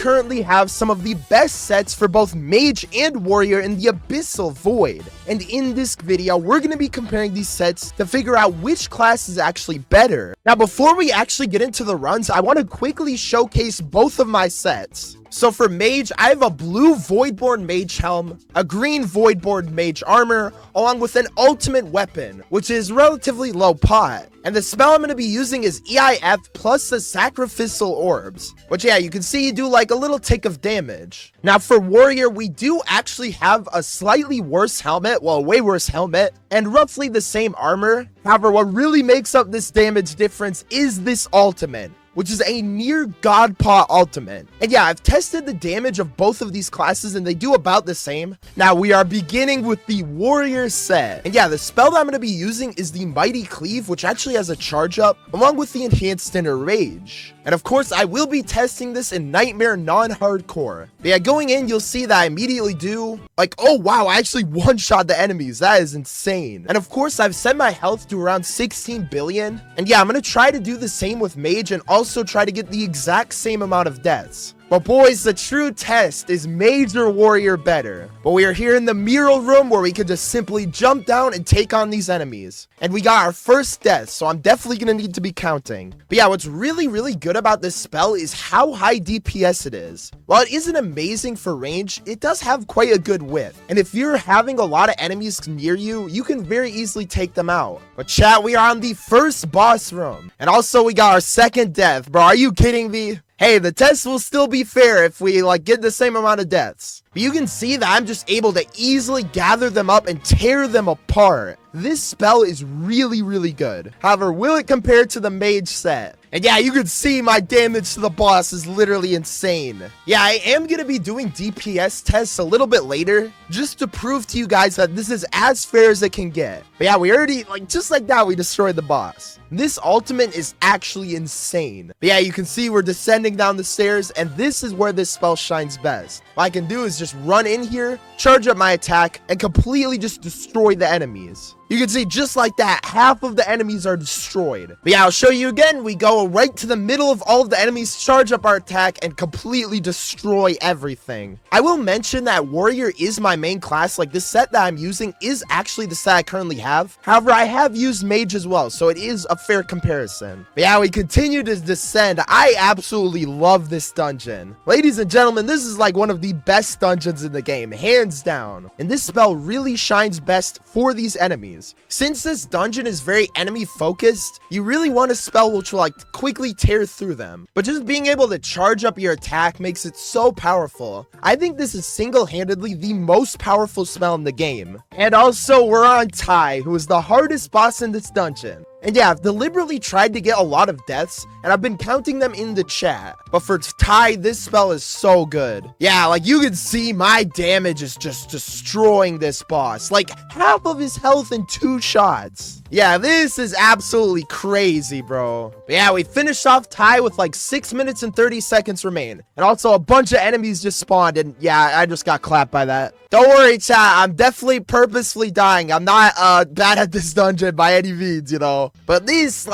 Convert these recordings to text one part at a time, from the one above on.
currently have some of the best sets for both Mage and Warrior in the Abyssal Void. And in this video, we're going to be comparing these sets to figure out which class is actually better. Now, before we actually get into the runs, I want to quickly showcase both of my sets. So for Mage, I have a blue Voidborn Mage helm, a green Voidborn Mage armor, along with an ultimate weapon, which is relatively low pot. And the spell I'm going to be using is EIF plus the sacrificial orbs, which yeah, you can see you do like a little tick of damage. Now for Warrior, we do actually have a slightly worse helmet, well, a way worse helmet, and roughly the same armor. However, what really makes up this damage difference is this ultimate, which is a near god pot ultimate. And yeah, I've tested the damage of both of these classes and they do about the same. Now we are beginning with the Warrior set. And yeah, the spell that I'm going to be using is the Mighty Cleave, which actually has a charge up along with the enhanced inner rage. And of course, I will be testing this in Nightmare non-hardcore. But yeah, going in, you'll see that I immediately do like, oh wow, I actually one-shot the enemies. That is insane. And of course, I've set my health to around 16 billion. And yeah, I'm going to try to do the same with Mage and also try to get the exact same amount of deaths. But boys, the true test is Mage or Warrior better. But we are here in the mural room where we can just simply jump down and take on these enemies. And we got our first death, so I'm definitely going to need to be counting. But yeah, what's really good about this spell is how high DPS it is. While it isn't amazing for range, it does have quite a good width. And if you're having a lot of enemies near you, you can very easily take them out. But chat, we are on the first boss room. And also we got our second death. Bro, are you kidding me? Hey, the test will still be fair if we like get the same amount of deaths. But you can see that I'm just able to easily gather them up and tear them apart. This spell is really good. However, will it compare to the Mage set? And yeah, you can see my damage to the boss is literally insane. Yeah, I am going to be doing DPS tests a little bit later, just to prove to you guys that this is as fair as it can get. But yeah, we already, like, just like that, we destroyed the boss. This ultimate is actually insane. But yeah, you can see we're descending down the stairs, and this is where this spell shines best. What I can do is just run in here, charge up my attack, and completely just destroy the enemies. You can see just like that, half of the enemies are destroyed. But yeah, I'll show you again. We go right to the middle of all of the enemies, charge up our attack, and completely destroy everything. I will mention that Warrior is my main class. Like, this set that I'm using is actually the set I currently have. However, I have used Mage as well, so it is a fair comparison. But yeah, we continue to descend. I absolutely love this dungeon. Ladies and gentlemen, this is like one of the best dungeons in the game, hands down. And this spell really shines best for these enemies. Since this dungeon is very enemy focused, you really want a spell which will like quickly tear through them. But just being able to charge up your attack makes it so powerful. I think this is single-handedly the most powerful spell in the game. And also we're on Tai, who is the hardest boss in this dungeon. And yeah, I've deliberately tried to get a lot of deaths, and I've been counting them in the chat. But for Tai, this spell is so good. Yeah, like you can see my damage is just destroying this boss. Like half of his health in 2 shots. Yeah, this is absolutely crazy, bro. But yeah, we finished off Tai with like 6 minutes and 30 seconds remain. And also a bunch of enemies just spawned, and yeah, I just got clapped by that. Don't worry, chat, I'm definitely purposefully dying. I'm not bad at this dungeon by any means, you know. But this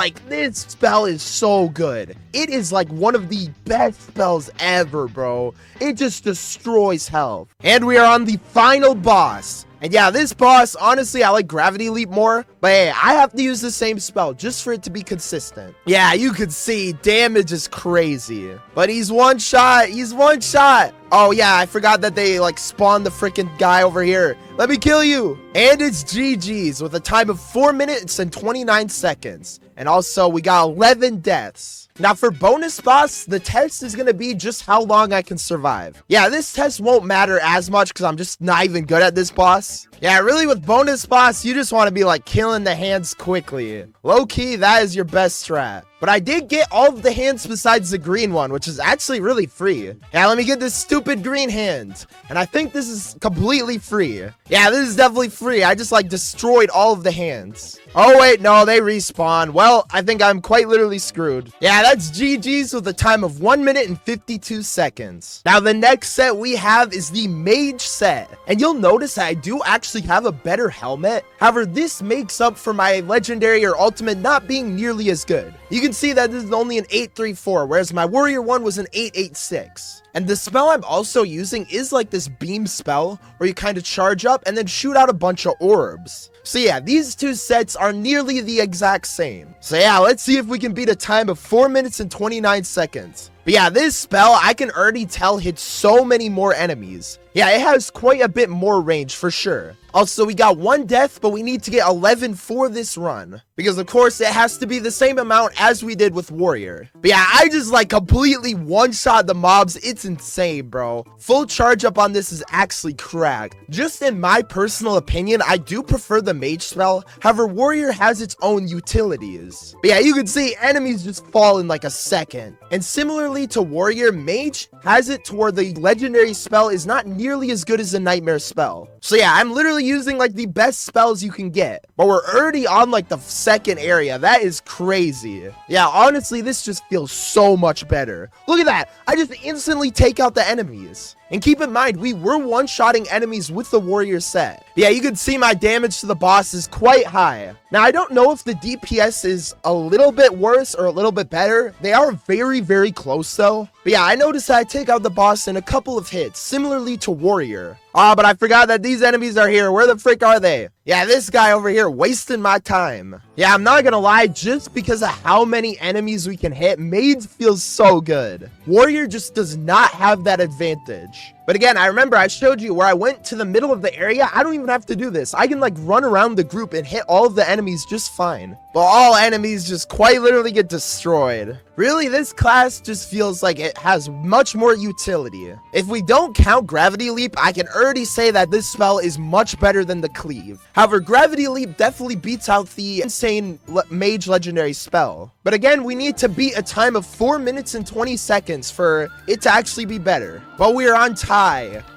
spell is so good. It is like one of the best spells ever, bro. It just destroys health. And we are on the final boss. And yeah, this boss, honestly, I like Gravity Leap more. But hey, I have to use the same spell just for it to be consistent. Yeah, you can see damage is crazy. But he's one shot. He's one shot. Oh yeah, I forgot that they like spawned the freaking guy over here. Let me kill you. And it's GG's with a time of 4 minutes and 29 seconds. And also we got 11 deaths. Now for bonus boss, the test is going to be just how long I can survive. Yeah, this test won't matter as much because I'm just not even good at this boss. Yeah, really with bonus boss, you just want to be like killing the hands quickly. Low key, that is your best strat. But I did get all of the hands besides the green one, which is actually really free. Yeah, let me get this stupid green hand. And I think this is completely free. Yeah, this is definitely free. I just like destroyed all of the hands. Oh wait, no, they respawn. Well, I think I'm quite literally screwed. Yeah, that's GG's with a time of 1 minute and 52 seconds. Now the next set we have is the Mage set. And you'll notice that I do actually have a better helmet. However, this makes up for my legendary or ultimate not being nearly as good. you can see that this is only an 834, whereas my warrior one was an 886. And the spell I'm also using is like this beam spell where you kind of charge up and then shoot out a bunch of orbs. So yeah, these two sets are nearly the exact same. So yeah, let's see if we can beat a time of 4 minutes and 29 seconds. But yeah, this spell, I can already tell, hits so many more enemies. Yeah, it has quite a bit more range for sure. Also, we got 1 death, but we need to get 11 for this run. Because of course, it has to be the same amount as we did with Warrior. But yeah, I just like completely one-shot the mobs. It's insane, bro. Full charge up on this is actually cracked. Just in my personal opinion, I do prefer the Mage spell. However, Warrior has its own utilities. But yeah, you can see enemies just fall in like a second. And similarly to Warrior, Mage has it to where the legendary spell is not nearly as good as the Nightmare spell. So yeah, I'm literally using like the best spells you can get, but we're already on like the second area. That is crazy. Yeah, honestly, this just feels so much better. Look at that. I just instantly take out the enemies. And keep in mind, we were one-shotting enemies with the warrior set. Yeah, you can see my damage to the boss is quite high. Now, I don't know if the DPS is a little bit worse or a little bit better. They are very, very close though. But yeah, I noticed that I take out the boss in a couple of hits, similarly to warrior. But I forgot that these enemies are here. Where the frick are they? Yeah, this guy over here wasting my time. Yeah, I'm not gonna lie, just because of how many enemies we can hit, Mage feels so good. Warrior just does not have that advantage. But again, I remember I showed you where I went to the middle of the area. I don't even have to do this. I can like run around the group and hit all of the enemies just fine. But all enemies just quite literally get destroyed. Really, this class just feels like it has much more utility. If we don't count Gravity Leap, I can already say that this spell is much better than the Cleave. However, Gravity Leap definitely beats out the insane Mage legendary spell. But again, we need to beat a time of 4 minutes and 20 seconds for it to actually be better. But we are on tie.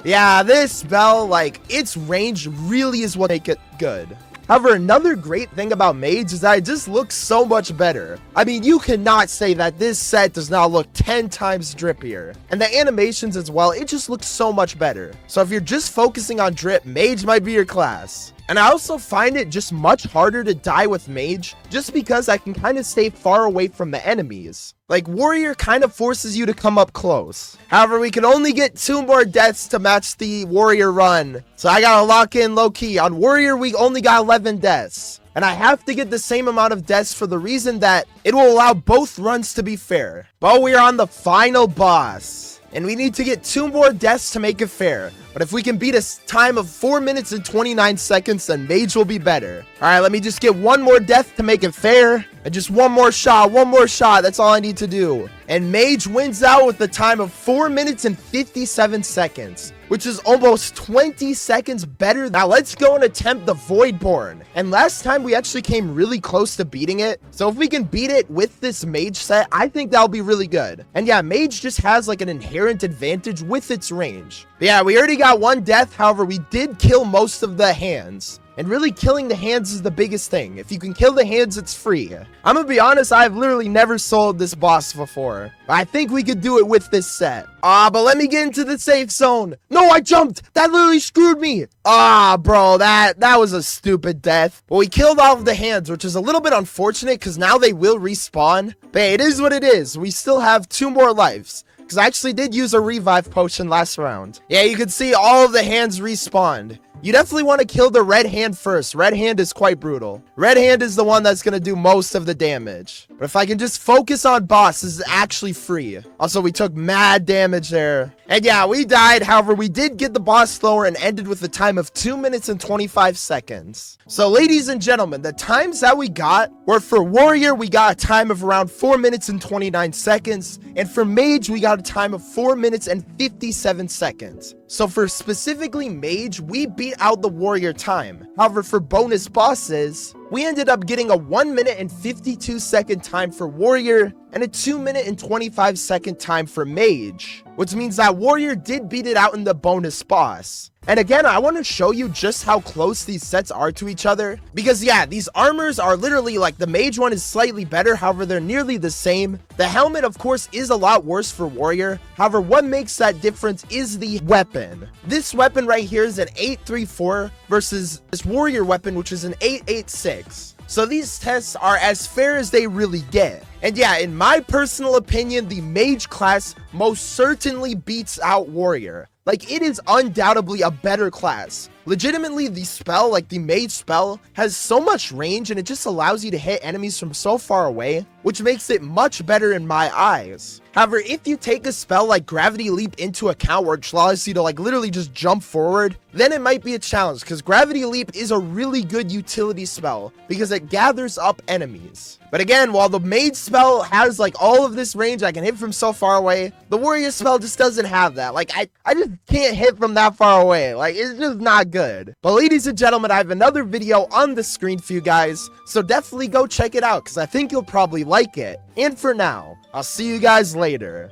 Yeah, this spell, like, its range really is what makes it good. However, another great thing about Mage is that it just looks so much better. I mean, you cannot say that this set does not look 10 times drippier. And the animations as well, it just looks so much better. So if you're just focusing on drip, Mage might be your class. And I also find it just much harder to die with Mage, just because I can kind of stay far away from the enemies. Like, Warrior kind of forces you to come up close. However, we can only get 2 more deaths to match the Warrior run. So I gotta lock in low-key. On Warrior, we only got 11 deaths. And I have to get the same amount of deaths for the reason that it will allow both runs to be fair. But we are on the final boss. And we need to get 2 more deaths to make it fair. But if we can beat a time of 4 minutes and 29 seconds, then Mage will be better. Alright, let me just get 1 more death to make it fair. And just 1 more shot, that's all I need to do. And Mage wins out with a time of 4 minutes and 57 seconds. Which is almost 20 seconds better. Now let's go and attempt the Voidborn. And last time we actually came really close to beating it. So if we can beat it with this Mage set, I think that'll be really good. And yeah, Mage just has like an inherent advantage with its range. But yeah, we already got 1 death. However, we did kill most of the hands. And really killing the hands is the biggest thing. If you can kill the hands, it's free. I'm gonna be honest, I've literally never sold this boss before. But I think we could do it with this set. But let me get into the safe zone. No, I jumped. That literally screwed me. Bro, that was a stupid death. But we killed all of the hands, which is a little bit unfortunate because now they will respawn. But hey, it is what it is. We still have 2 more lives. Because I actually did use a revive potion last round. Yeah, you can see all of the hands respawned. You definitely want to kill the red hand first. Red hand is quite brutal. Red hand is the one that's going to do most of the damage. But if I can just focus on boss, this is actually free. Also, we took mad damage there. And yeah, we died. However, we did get the boss slower and ended with a time of 2 minutes and 25 seconds. So ladies and gentlemen, the times that we got were for Warrior, we got a time of around 4 minutes and 29 seconds. And for Mage, we got a time of 4 minutes and 57 seconds. So for specifically Mage, we beat out the Warrior time. However, for bonus bosses, we ended up getting a 1 minute and 52 second time for Warrior and a 2 minute and 25 second time for Mage, which means that Warrior did beat it out in the bonus boss. And again, I want to show you just how close these sets are to each other. Because yeah, these armors are literally like the Mage one is slightly better. However, they're nearly the same. The helmet, of course, is a lot worse for Warrior. However, what makes that difference is the weapon. This weapon right here is an 834 versus this Warrior weapon, which is an 886. So these tests are as fair as they really get. And yeah, in my personal opinion, the Mage class most certainly beats out Warrior. Like, it is undoubtedly a better class. Legitimately, the spell, like the Mage spell, has so much range and it just allows you to hit enemies from so far away, which makes it much better in my eyes. However, if you take a spell like Gravity Leap into account, where it allows you to like literally just jump forward, then it might be a challenge, because Gravity Leap is a really good utility spell because it gathers up enemies. But again, while the Mage spell has like all of this range, I can hit from so far away, the Warrior spell just doesn't have that. Like, I just can't hit from that far away. Like, it's just not good. But ladies and gentlemen, I have another video on the screen for you guys, so definitely go check it out because I think you'll probably like it. And for now, I'll see you guys later.